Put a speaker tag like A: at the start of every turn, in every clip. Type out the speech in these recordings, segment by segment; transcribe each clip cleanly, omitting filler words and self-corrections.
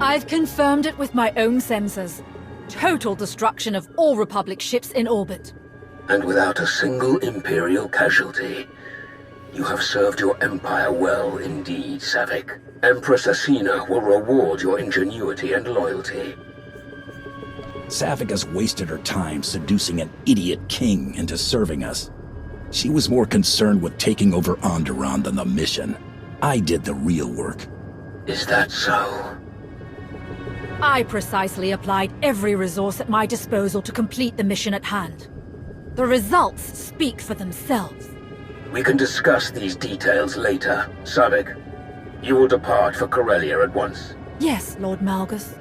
A: I've confirmed it with my own sensors. Total destruction of all Republic ships in orbit.
B: And without a single Imperial casualty. You have served your Empire well indeed, Savik. Empress Asina will reward your ingenuity and loyalty.
C: Savik has wasted her time seducing an idiot king into serving us. She was more concerned with taking over Onderon than the mission. I did the real work.
B: Is that so?
A: I precisely applied every resource at my disposal to complete the mission at hand. The results speak for themselves.
B: We can discuss these details later, Savik. You will depart for Corellia at once.
A: Yes, Lord Malgus.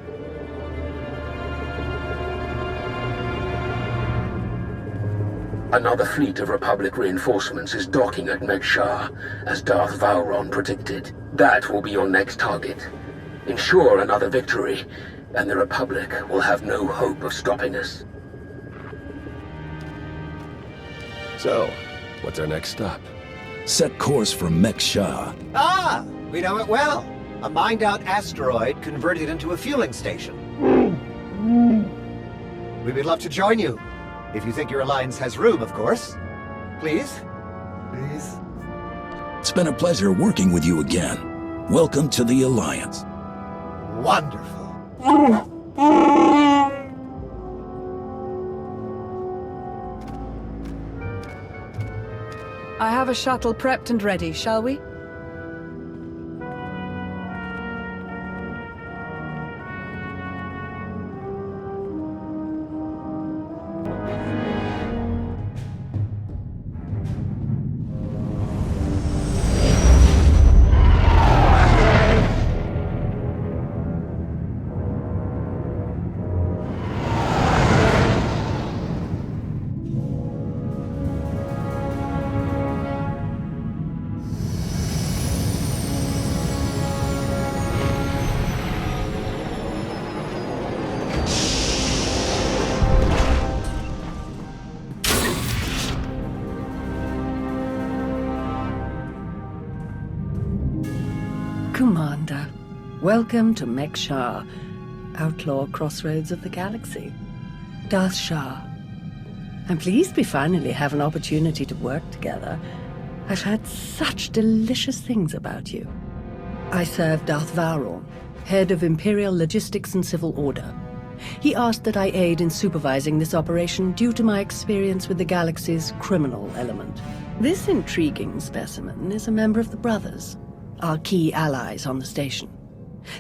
B: Another fleet of Republic reinforcements is docking at Megshar, as Darth Vowron predicted. That will be your next target. Ensure another victory, and the Republic will have no hope of stopping us.
D: So, what's our next stop?
C: Set course for Megshar.
E: Ah, we know it well. A mined-out asteroid converted into a fueling station. We would love to join you. If you think your alliance has room, of course. Please? Please?
C: It's been a pleasure working with you again. Welcome to the Alliance.
E: Wonderful.
F: I have a shuttle prepped and ready, shall we? Commander, welcome to Megshar, outlaw crossroads of the galaxy. Darth Shah. I'm pleased we finally have an opportunity to work together. I've heard such delicious things about you. I serve Darth Vowron, head of Imperial Logistics and Civil Order. He asked that I aid in supervising this operation due to my experience with the galaxy's criminal element. This intriguing specimen is a member of the Brothers, our key allies on the station.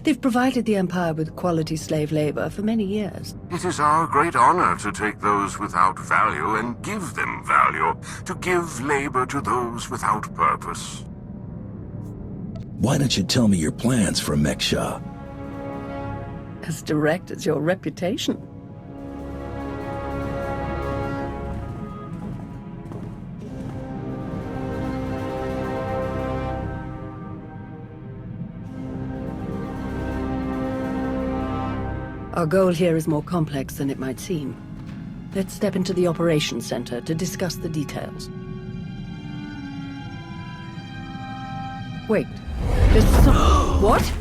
F: They've provided the Empire with quality slave labor for many years.
G: It is our great honor to take those without value and give them value, to give labor to those without purpose.
C: Why don't you tell me your plans for Megshar?
F: As direct as your reputation. Our goal here is more complex than it might seem. Let's step into the operations center to discuss the details. Wait, there's some... What?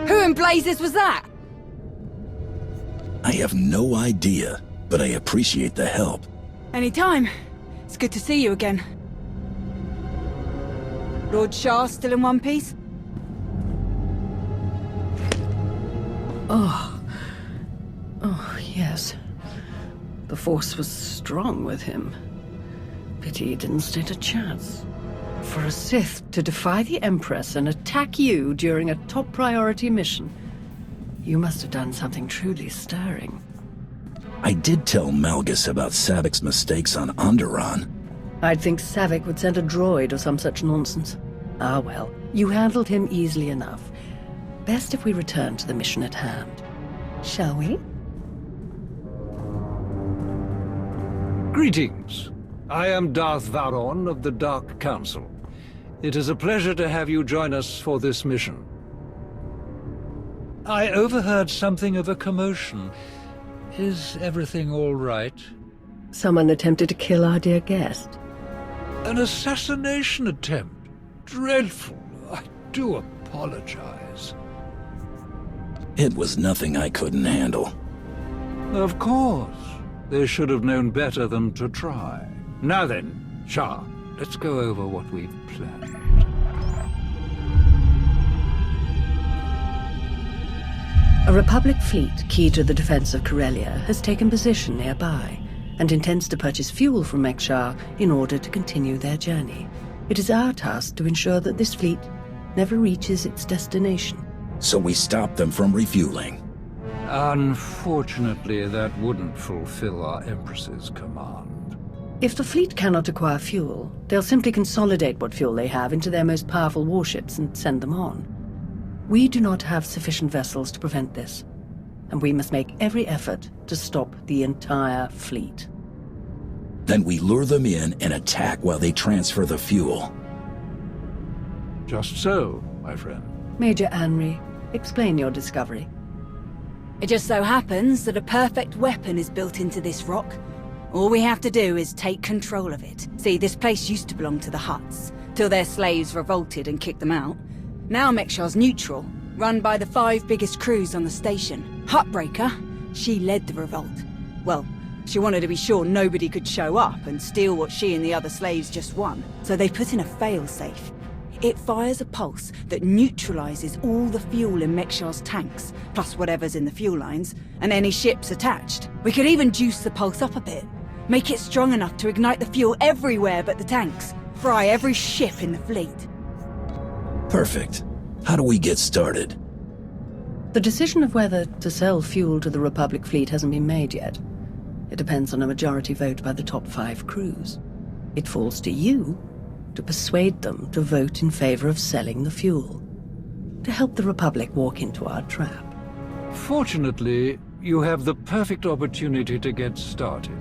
F: Who in blazes was that?
C: I have no idea, but I appreciate the help.
H: Anytime. It's good to see you again. Lord Shah still in one piece?
F: Oh, yes. The Force was strong with him. Pity he didn't stand a chance. For a Sith to defy the Empress and attack you during a top priority mission, you must have done something truly stirring.
C: I did tell Malgus about Savik's mistakes on Onderon.
F: I'd think Savik would send a droid or some such nonsense. Ah well, You handled him easily enough. Best if we return to the mission at hand. Shall we?
I: Greetings. I am Darth Vauron of the Dark Council. It is a pleasure to have you join us for this mission. I overheard something of a commotion. Is everything all right?
F: Someone attempted to kill our dear guest.
I: An assassination attempt? Dreadful. I do apologize.
C: It was nothing I couldn't handle.
I: Of course. They should have known better than to try. Now then, Shah, let's go over what we've planned.
F: A Republic fleet key to the defense of Corellia has taken position nearby and intends to purchase fuel from Mek-Shar in order to continue their journey. It is our task to ensure that this fleet never reaches its destination.
C: So we stop them from refueling.
I: Unfortunately, that wouldn't fulfill our Empress's command.
F: If the fleet cannot acquire fuel, they'll simply consolidate what fuel they have into their most powerful warships and send them on. We do not have sufficient vessels to prevent this, and we must make every effort to stop the entire fleet.
C: Then we lure them in and attack while they transfer the fuel.
I: Just so, my friend.
F: Major Anri, explain your discovery.
H: It just so happens that a perfect weapon is built into this rock. All we have to do is take control of it. See, this place used to belong to the Hutts, till their slaves revolted and kicked them out. Now Mek-Shar's neutral, run by the 5 biggest crews on the station. Huttbreaker, she led the revolt. Well, she wanted to be sure nobody could show up and steal what she and the other slaves just won. So they put in a failsafe. It fires a pulse that neutralizes all the fuel in Mek-Shar's tanks, plus whatever's in the fuel lines, and any ships attached. We could even juice the pulse up a bit. Make it strong enough to ignite the fuel everywhere but the tanks. Fry every ship in the fleet.
C: Perfect. How do we get started?
F: The decision of whether to sell fuel to the Republic fleet hasn't been made yet. It depends on a majority vote by the top 5 crews. It falls to you to persuade them to vote in favor of selling the fuel, to help the Republic walk into our trap.
I: Fortunately, you have the perfect opportunity to get started.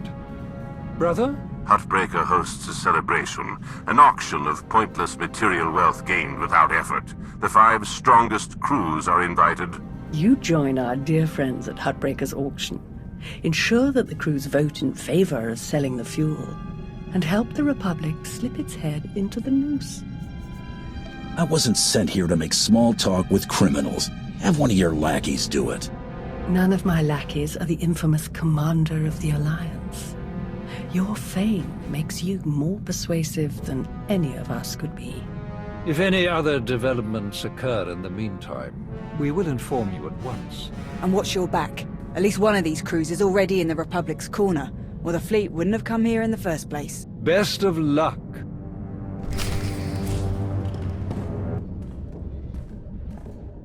I: Brother?
G: Huttbreaker hosts a celebration, an auction of pointless material wealth gained without effort. The 5 strongest crews are invited.
F: You join our dear friends at Huttbreaker's auction. Ensure that the crews vote in favor of selling the fuel, and help the Republic slip its head into the noose.
C: I wasn't sent here to make small talk with criminals. Have one of your lackeys do it.
F: None of my lackeys are the infamous commander of the Alliance. Your fame makes you more persuasive than any of us could be.
I: If any other developments occur in the meantime, we will inform you at once.
H: And watch your back. At least one of these crews is already in the Republic's corner, or the fleet wouldn't have come here in the first place.
I: Best of luck.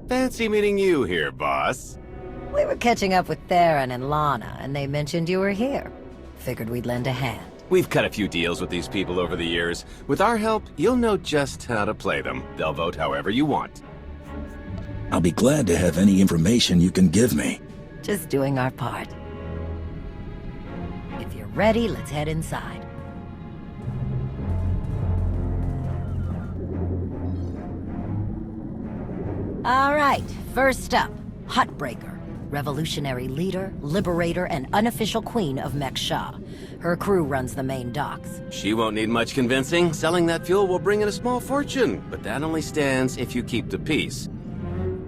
J: Fancy meeting you here, boss.
K: We were catching up with Theron and Lana, and they mentioned you were here. Figured we'd lend a hand.
J: We've cut a few deals with these people over the years. With our help, you'll know just how to play them. They'll vote however you want.
C: I'll be glad to have any information you can give me.
K: Just doing our part. If you're ready, let's head inside. All right, first up, Huttbreaker. Revolutionary leader, liberator, and unofficial queen of Mek-Shar. Her crew runs the main docks.
J: She won't need much convincing. Selling that fuel will bring in a small fortune, but that only stands if you keep the peace.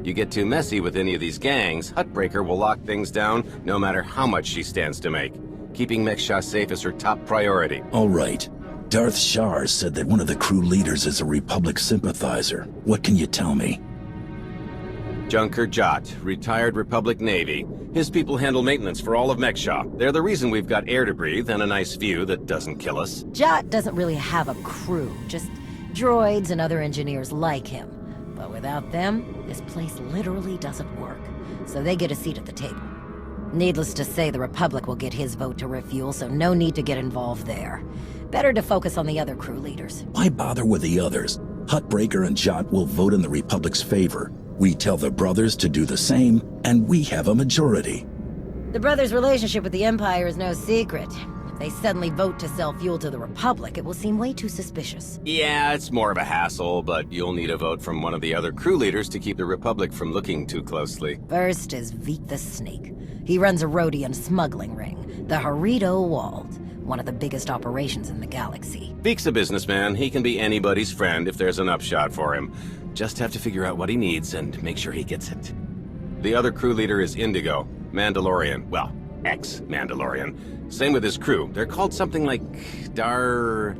J: You get too messy with any of these gangs, Huttbreaker will lock things down no matter how much she stands to make. Keeping Mek-Shar safe is her top priority.
C: All right. Darth Shar said that one of the crew leaders is a Republic sympathizer. What can you tell me?
J: Junker Jot, retired Republic Navy. His people handle maintenance for all of Mek-Shar. They're the reason we've got air to breathe and a nice view that doesn't kill us.
K: Jot doesn't really have a crew, just droids and other engineers like him. But without them, this place literally doesn't work. So they get a seat at the table. Needless to say, the Republic will get his vote to refuel, so no need to get involved there. Better to focus on the other crew leaders.
C: Why bother with the others? Huttbreaker and Jot will vote in the Republic's favor. We tell the brothers to do the same, and we have a majority.
K: The brothers' relationship with the Empire is no secret. If they suddenly vote to sell fuel to the Republic, it will seem way too suspicious.
J: Yeah, it's more of a hassle, but you'll need a vote from one of the other crew leaders to keep the Republic from looking too closely.
K: First is Veek the Snake. He runs a Rhodian smuggling ring, the Harrido Wald, one of the biggest operations in the galaxy.
J: Veek's a businessman. He can be anybody's friend if there's an upshot for him. Just have to figure out what he needs and make sure he gets it. The other crew leader is Indigo, Mandalorian. Well, ex-Mandalorian. Same with his crew. They're called something like Darmanda.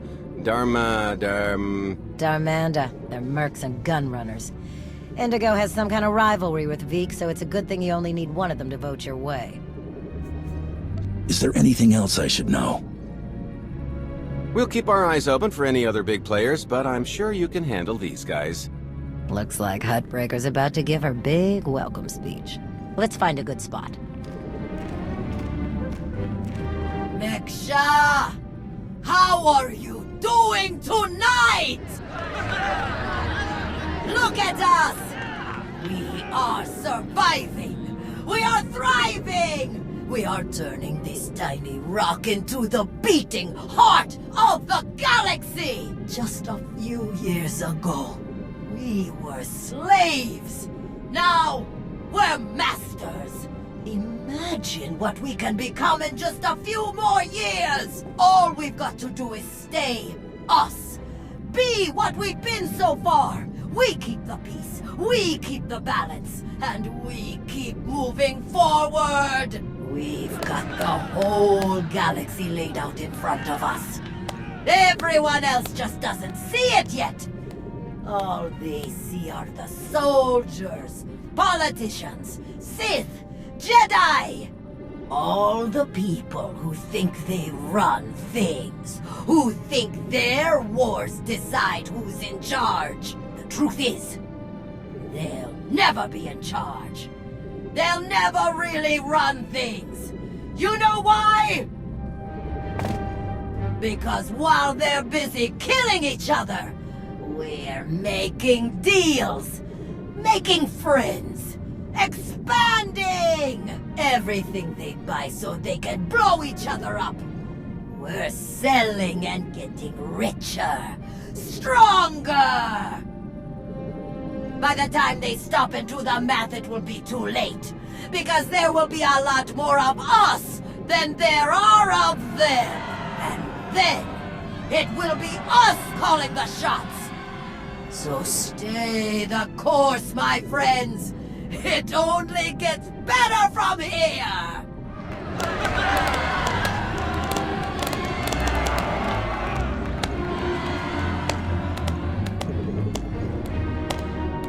J: They're mercs and gun runners. Indigo has some kind of rivalry with Veek, so it's a good thing you only need one of them to vote your way.
C: Is there anything else I should know?
J: We'll keep our eyes open for any other big players, but I'm sure you can handle these guys.
K: Looks like Huttbreaker's about to give her big welcome speech. Let's find a good spot.
A: Meksha! How are you doing tonight? Look at us! We are surviving! We are thriving! We are turning this tiny rock into the beating heart of the galaxy! Just a few years ago, we were slaves. Now, we're masters. Imagine what we can become in just a few more years. All we've got to do is stay us. Be what we've been so far. We keep the peace, we keep the balance, and we keep moving forward. We've got the whole galaxy laid out in front of us. Everyone else just doesn't see it yet. All they see are the soldiers, politicians, Sith, Jedi. All the people who think they run things, who think their wars decide who's in charge. The truth is, they'll never be in charge. They'll never really run things. You know why? Because while they're busy killing each other, we're making deals, making friends, expanding everything they buy so they can blow each other up. We're selling and getting richer, stronger. By the time they stop and do the math, it will be too late. Because there will be a lot more of us than there are of them. And then, it will be us calling the shots. So stay the course, my friends. It only gets better from here.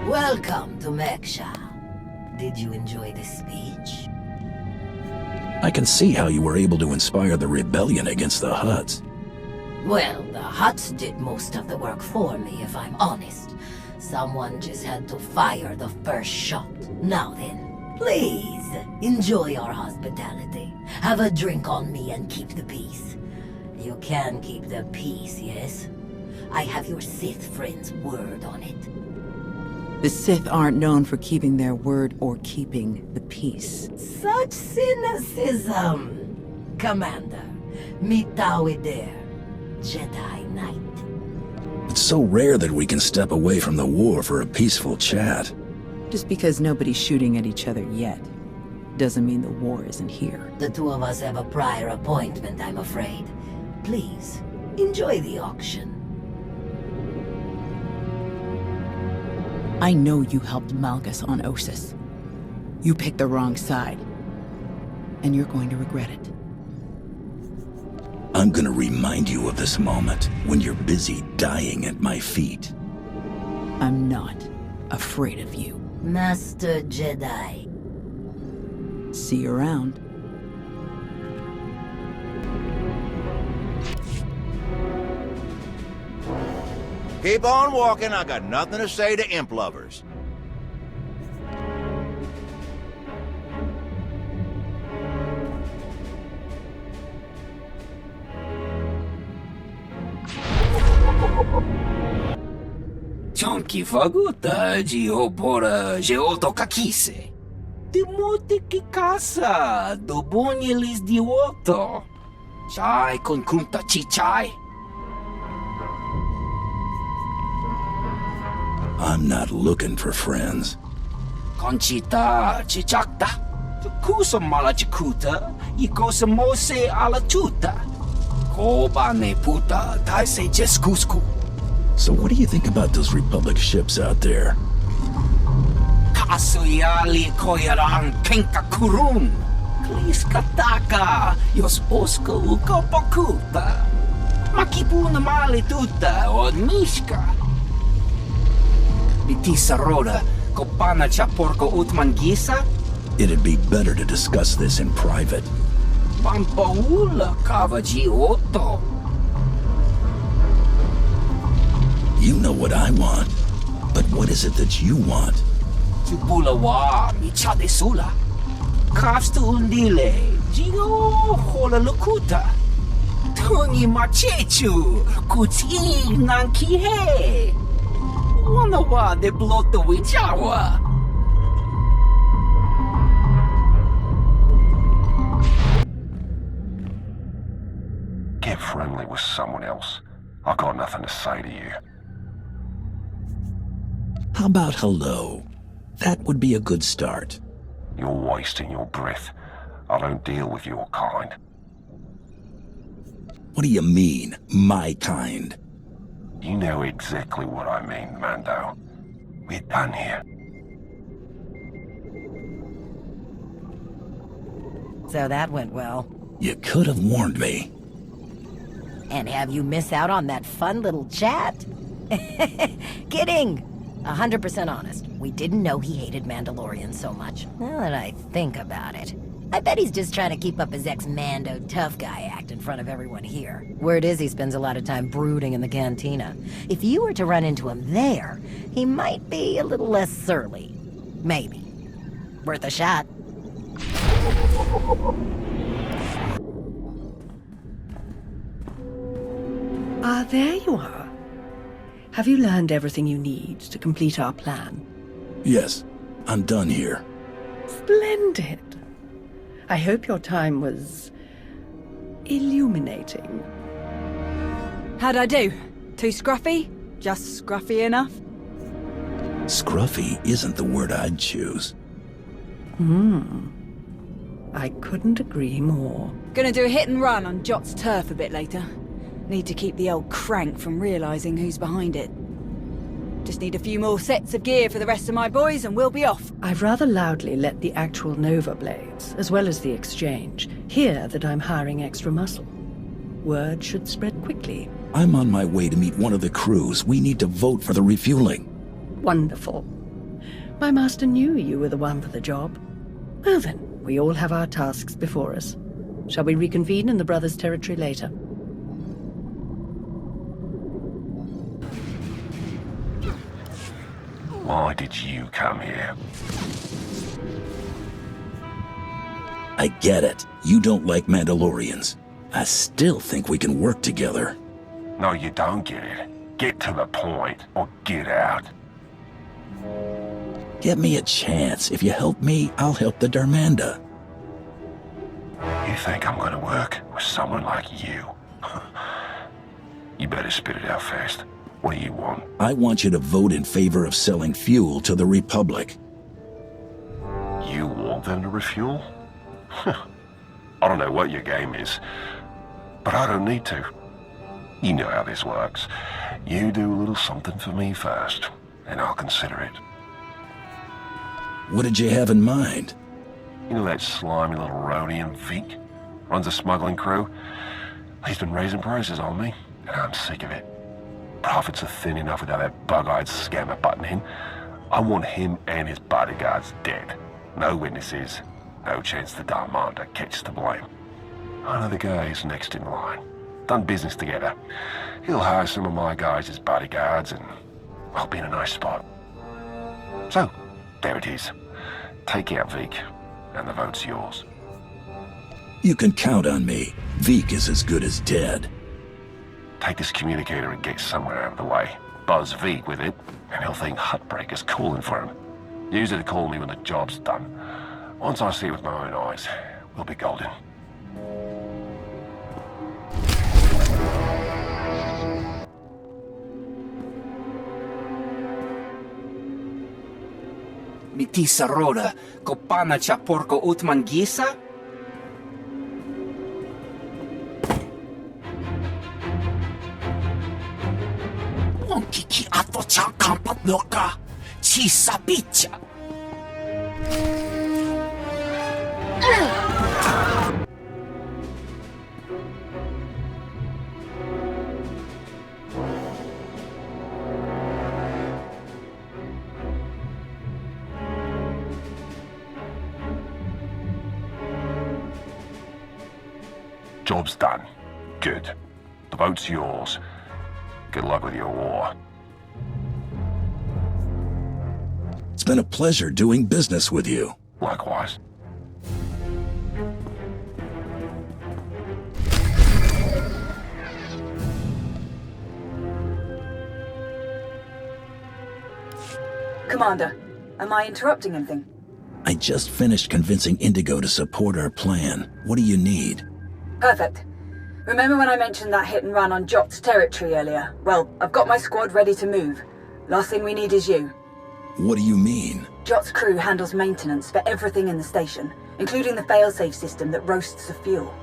A: Welcome to Meksha. Did you enjoy the speech?
C: I can see how you were able to inspire the rebellion against the Hutts.
A: Well, the Hutts did most of the work for me, if I'm honest. Someone just had to fire the first shot. Now then, please, enjoy our hospitality. Have a drink on me and keep the peace. You can keep the peace, yes? I have your Sith friend's word on it.
L: The Sith aren't known for keeping their word or keeping the peace.
A: Such cynicism! Commander, mitawi there, Jedi Knight.
C: It's so rare that we can step away from the war for a peaceful chat.
L: Just because nobody's shooting at each other yet, doesn't mean the war isn't here.
A: The two of us have a prior appointment, I'm afraid. Please, enjoy the auction.
L: I know you helped Malgus on Ossus. You picked the wrong side. And you're going to regret it.
C: I'm gonna remind you of this moment when you're busy dying at my feet.
L: I'm not afraid of you.
A: Master Jedi.
L: See you around.
M: Keep on walking, I got nothing to say to imp lovers.
C: kifaguta giopora geoto kakise. Demote ki casa do bonyelis dioto. Chai con kunta chichai. I'm not looking for friends. Conchita chichakta. Kusa mala chikuta. Ikosa mose ala tuta. Kobane puta taise jeskusku. So what do you think about those Republic ships out there? Kasuyali koyaran kenka kurun. Kliskataka yos oska ukopokuta. Makipuna mali tuta od mishka. Bitisaroda kopana chaporko utmangisa? It'd be better to discuss this in private. Pampaula kavaji otto. You know what I want, but what is it that you want? Chupula wa michade sula. Kafstu undile, jigo hola lukuta. Tuni machechu, kuti nankihe. Wana wa de bloto wichawa.
D: Get friendly with someone else. I've got nothing to say to you.
C: How about hello? That would be a good start.
D: You're wasting your breath. I don't deal with your kind.
C: What do you mean, my kind?
D: You know exactly what I mean, Mando. We're done here.
K: So that went well.
C: You could have warned me.
K: And have you miss out on that fun little chat? Kidding! 100% honest. We didn't know he hated Mandalorians so much. Now that I think about it, I bet he's just trying to keep up his ex-Mando tough guy act in front of everyone here. Word is he spends a lot of time brooding in the cantina. If you were to run into him there, he might be a little less surly. Maybe. Worth a shot.
F: Ah, there you are. Have you learned everything you need to complete our plan?
C: Yes, I'm done here.
F: Splendid. I hope your time was illuminating.
H: How'd I do? Too scruffy? Just scruffy enough?
C: Scruffy isn't the word I'd choose.
F: I couldn't agree more.
H: Gonna do a hit and run on Jot's turf a bit later. Need to keep the old crank from realizing who's behind it. Just need a few more sets of gear for the rest of my boys and we'll be off.
F: I've rather loudly let the actual Nova Blades, as well as the Exchange, hear that I'm hiring extra muscle. Word should spread quickly.
C: I'm on my way to meet one of the crews. We need to vote for the refueling.
F: Wonderful. My master knew you were the one for the job. Well then, we all have our tasks before us. Shall we reconvene in the Brothers' territory later?
D: Why did you come here?
C: I get it. You don't like Mandalorians. I still think we can work together.
D: No, you don't get it. Get to the point, or get out.
C: Give me a chance. If you help me, I'll help the Darmanda.
D: You think I'm gonna work with someone like you? You better spit it out fast. What do you want?
C: I want you to vote in favor of selling fuel to the Republic.
D: You want them to refuel? I don't know what your game is, but I don't need to. You know how this works. You do a little something for me first, and I'll consider it.
C: What did you have in mind?
D: You know that slimy little Rhodian Vic? Runs a smuggling crew? He's been raising prices on me, and I'm sick of it. Profits are thin enough without that bug-eyed scammer butting in. I want him and his bodyguards dead. No witnesses, no chance the Darmanda catches the blame. I know the guy who's next in line. Done business together. He'll hire some of my guys as bodyguards and I'll be in a nice spot. So, there it is. Take out Vic, and the vote's yours.
C: You can count on me. Vic is as good as dead.
D: Take this communicator and get somewhere out of the way. buzz Vik with it, and he'll think Hutbreaker's calling for him. Use it to call me when the job's done. Once I see it with my own eyes, we'll be golden.
N: Mitisa roda, kopana cha porco utmangisa? Onkiki ato cha kampat loka, chisa picha.
D: Job's done. Good. The vote's yours. Good luck with your war.
C: It's been a pleasure doing business with you.
D: Likewise.
O: Commander, am I interrupting anything?
C: I just finished convincing Indigo to support our plan. What do you need?
O: Perfect. Remember when I mentioned that hit and run on Jot's territory earlier? Well, I've got my squad ready to move. Last thing we need is you.
C: What do you mean?
O: Jot's crew handles maintenance for everything in the station, including the failsafe system that roasts the fuel.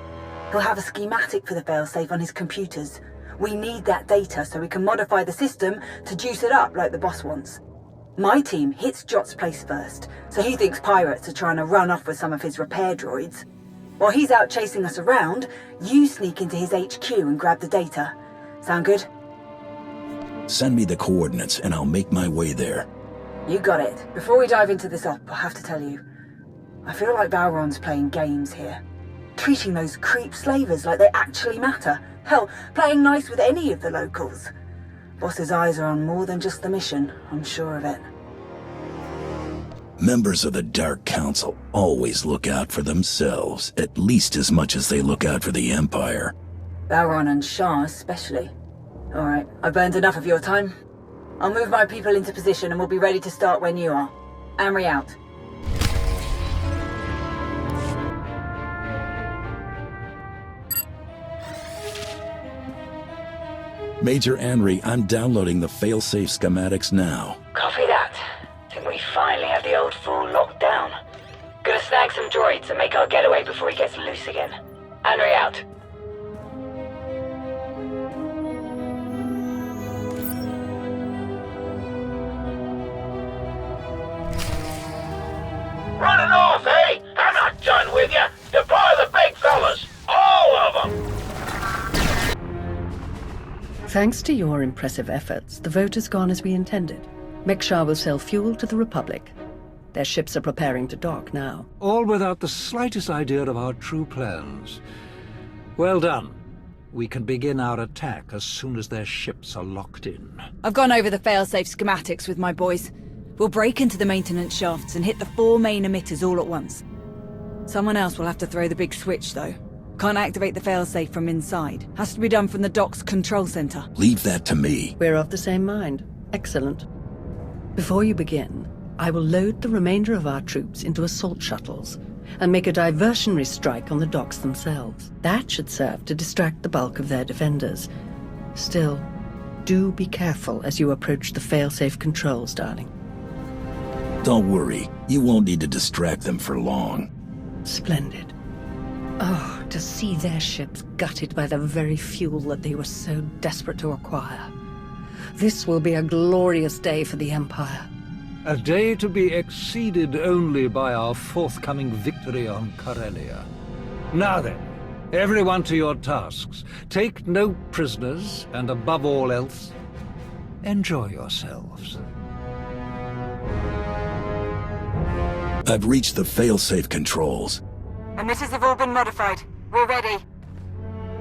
O: He'll have a schematic for the failsafe on his computers. We need that data so we can modify the system to juice it up like the boss wants. My team hits Jot's place first, so he thinks pirates are trying to run off with some of his repair droids. While he's out chasing us around, you sneak into his HQ and grab the data. Sound good?
C: Send me the coordinates and I'll make my way there.
O: You got it. Before we dive into this op, I have to tell you, I feel like Valron's playing games here. Treating those creep slavers like they actually matter. Hell, playing nice with any of the locals. Boss's eyes are on more than just the mission, I'm sure of it.
C: Members of the Dark Council always look out for themselves, at least as much as they look out for the Empire.
O: Valron and Shah especially. Alright, I've burned enough of your time. I'll move my people into position and we'll be ready to start when you are. Amri out.
C: Major Anri, I'm downloading the failsafe schematics now.
P: Copy that. Think we finally have the old fool locked down. Gonna snag some droids and make our getaway before he gets loose again. Anri out.
M: Running off, eh? I'm not done with you. Deploy the big fellas. All of them.
F: Thanks to your impressive efforts, the vote has gone as we intended. Mekshar will sell fuel to the Republic. Their ships are preparing to dock now.
I: All without the slightest idea of our true plans. Well done. We can begin our attack as soon as their ships are locked in.
H: I've gone over the failsafe schematics with my boys. We'll break into the maintenance shafts and hit the 4 main emitters all at once. Someone else will have to throw the big switch, though. Can't activate the failsafe from inside. Has to be done from the dock's control center.
C: Leave that to me.
F: We're of the same mind. Excellent. Before you begin, I will load the remainder of our troops into assault shuttles and make a diversionary strike on the docks themselves. That should serve to distract the bulk of their defenders. Still, do be careful as you approach the failsafe controls, darling.
C: Don't worry, you won't need to distract them for long.
F: Splendid. Oh, to see their ships gutted by the very fuel that they were so desperate to acquire. This will be a glorious day for the Empire.
I: A day to be exceeded only by our forthcoming victory on Corellia. Now then, everyone to your tasks. Take no prisoners, and above all else, enjoy yourselves.
C: I've reached the failsafe controls.
O: Emitters have all been modified. We're ready.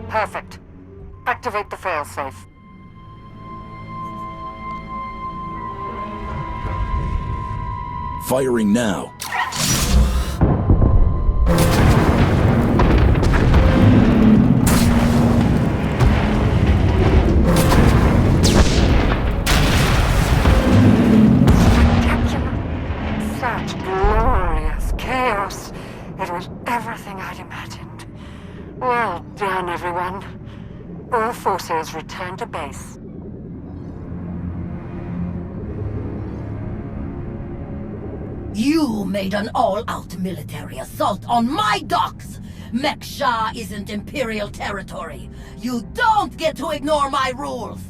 Q: Perfect. Activate the failsafe.
C: Firing now.
Q: Down, everyone. All forces return to base.
A: You made an all-out military assault on my docks! Mekshar isn't Imperial territory. You don't get to ignore my rules!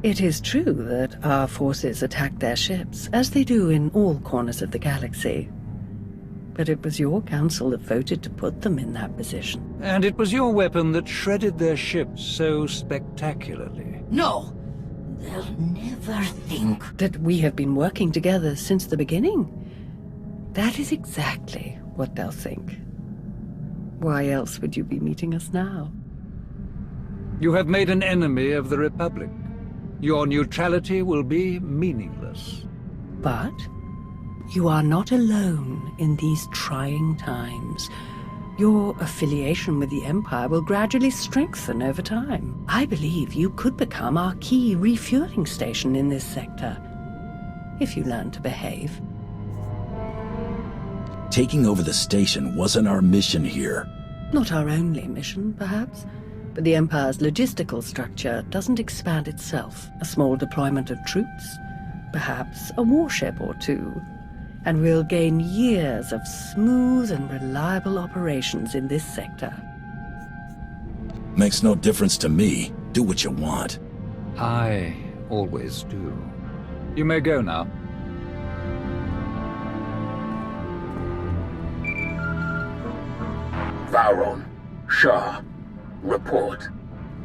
F: It is true that our forces attacked their ships, as they do in all corners of the galaxy. But it was your council that voted to put them in that position.
I: And it was your weapon that shredded their ships so spectacularly.
A: No! They'll never think
F: that we have been working together since the beginning. That is exactly what they'll think. Why else would you be meeting us now?
I: You have made an enemy of the Republic. Your neutrality will be meaningless.
F: But you are not alone in these trying times. Your affiliation with the Empire will gradually strengthen over time. I believe you could become our key refueling station in this sector, if you learn to behave.
C: Taking over the station wasn't our mission here.
F: Not our only mission, perhaps. But the Empire's logistical structure doesn't expand itself. A small deployment of troops, perhaps a warship or two, and we'll gain years of smooth and reliable operations in this sector.
C: Makes no difference to me. Do what you want.
I: I always do. You may go now.
B: Vowron, Shah, report.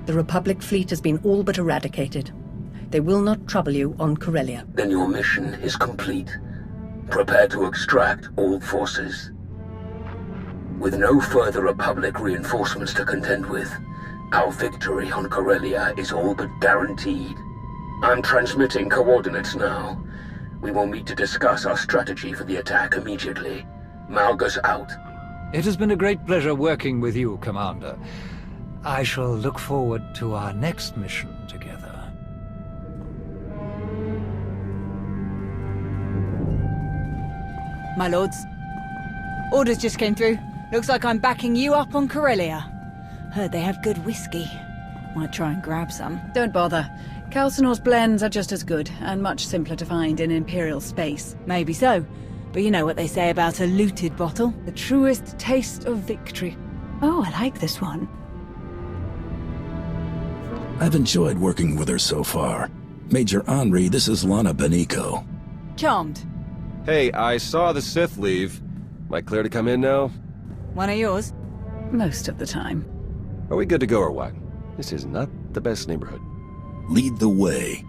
F: The Republic fleet has been all but eradicated. They will not trouble you on Corellia.
B: Then your mission is complete. Prepare to extract all forces. With no further Republic reinforcements to contend with, our victory on Corellia is all but guaranteed. I'm transmitting coordinates now. We will meet to discuss our strategy for the attack immediately. Malgus out.
I: It has been a great pleasure working with you, Commander. I shall look forward to our next mission together.
H: My lords, orders just came through. Looks like I'm backing you up on Corellia. Heard they have good whiskey. Might try and grab some.
R: Don't bother. Calcinor's blends are just as good, and much simpler to find in Imperial space.
H: Maybe so. But you know what they say about a looted bottle?
R: The truest taste of victory. Oh, I like this one.
C: I've enjoyed working with her so far. Major Henri, this is Lana Benico.
H: Charmed.
S: Hey, I saw the Sith leave. Am I clear to come in now?
H: One of yours?
R: Most of the time.
S: Are we good to go or what? This is not the best neighborhood.
C: Lead the way.